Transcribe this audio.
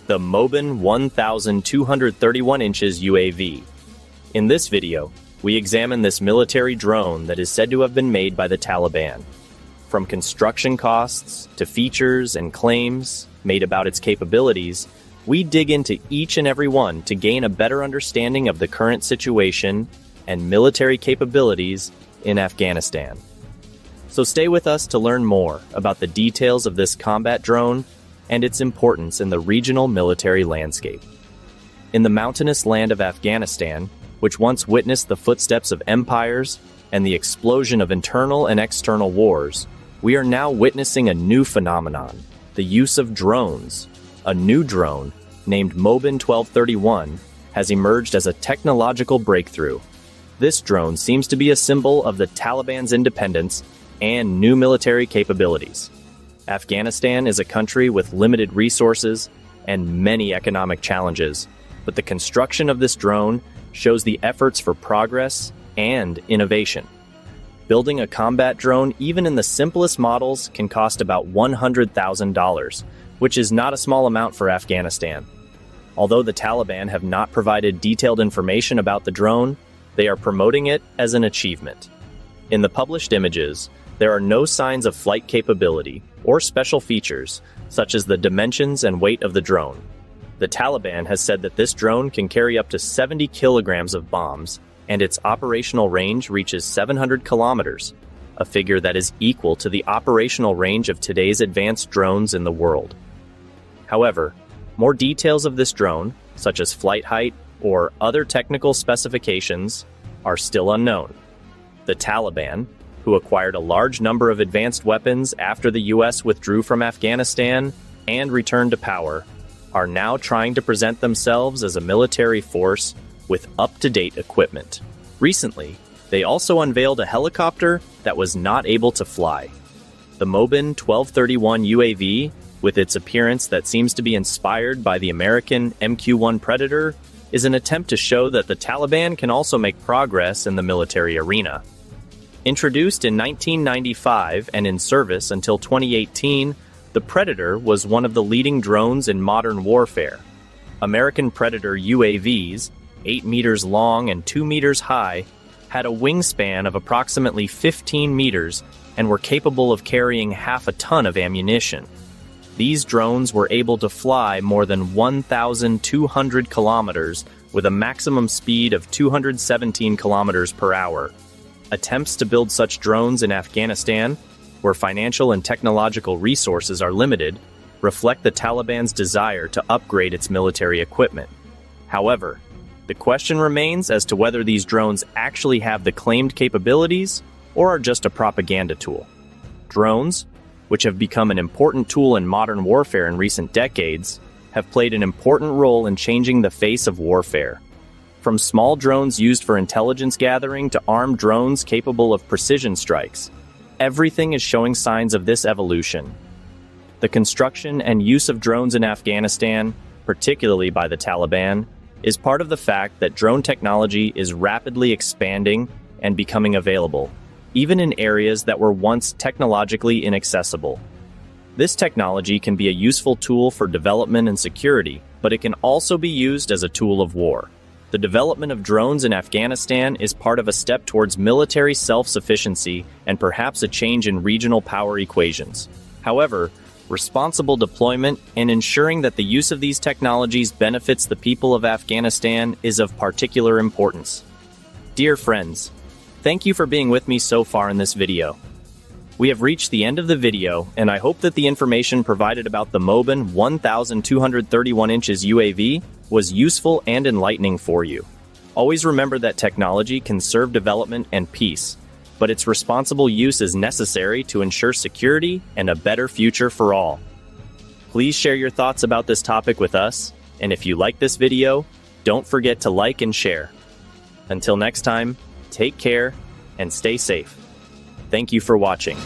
the Moben 1,231 inches UAV. In this video, we examine this military drone that is said to have been made by the Taliban. From construction costs to features and claims made about its capabilities, we dig into each and every one to gain a better understanding of the current situation and military capabilities in Afghanistan. So stay with us to learn more about the details of this combat drone and its importance in the regional military landscape. In the mountainous land of Afghanistan, which once witnessed the footsteps of empires and the explosion of internal and external wars, we are now witnessing a new phenomenon, the use of drones. A new drone, named Moben 1231, has emerged as a technological breakthrough. This drone seems to be a symbol of the Taliban's independence and new military capabilities. Afghanistan is a country with limited resources and many economic challenges, but the construction of this drone shows the efforts for progress and innovation. Building a combat drone, even in the simplest models, can cost about $100,000, which is not a small amount for Afghanistan. Although the Taliban have not provided detailed information about the drone, they are promoting it as an achievement. In the published images, there are no signs of flight capability or special features, such as the dimensions and weight of the drone. The Taliban has said that this drone can carry up to 70 kilograms of bombs, and its operational range reaches 700 kilometers, a figure that is equal to the operational range of today's advanced drones in the world. However, more details of this drone, such as flight height or other technical specifications, are still unknown. The Taliban, who acquired a large number of advanced weapons after the US withdrew from Afghanistan and returned to power, are now trying to present themselves as a military force with up-to-date equipment. Recently, they also unveiled a helicopter that was not able to fly. The Moben 1231 UAV, with its appearance that seems to be inspired by the American MQ-1 Predator, is an attempt to show that the Taliban can also make progress in the military arena. Introduced in 1995 and in service until 2018, the Predator was one of the leading drones in modern warfare. American Predator UAVs, 8 meters long and 2 meters high, had a wingspan of approximately 15 meters and were capable of carrying half a ton of ammunition. These drones were able to fly more than 1,200 kilometers with a maximum speed of 217 kilometers per hour. Attempts to build such drones in Afghanistan, where financial and technological resources are limited, reflect the Taliban's desire to upgrade its military equipment. However, the question remains as to whether these drones actually have the claimed capabilities or are just a propaganda tool. Drones, which have become an important tool in modern warfare in recent decades, have played an important role in changing the face of warfare. From small drones used for intelligence gathering to armed drones capable of precision strikes, everything is showing signs of this evolution. The construction and use of drones in Afghanistan, particularly by the Taliban, is part of the fact that drone technology is rapidly expanding and becoming available, even in areas that were once technologically inaccessible. This technology can be a useful tool for development and security, but it can also be used as a tool of war. The development of drones in Afghanistan is part of a step towards military self-sufficiency and perhaps a change in regional power equations. However, responsible deployment and ensuring that the use of these technologies benefits the people of Afghanistan is of particular importance. Dear friends, thank you for being with me so far in this video. We have reached the end of the video, and I hope that the information provided about the Moben 1,231 inches UAV was useful and enlightening for you. Always remember that technology can serve development and peace, but its responsible use is necessary to ensure security and a better future for all. Please share your thoughts about this topic with us, and if you like this video, don't forget to like and share. Until next time, take care and stay safe. Thank you for watching.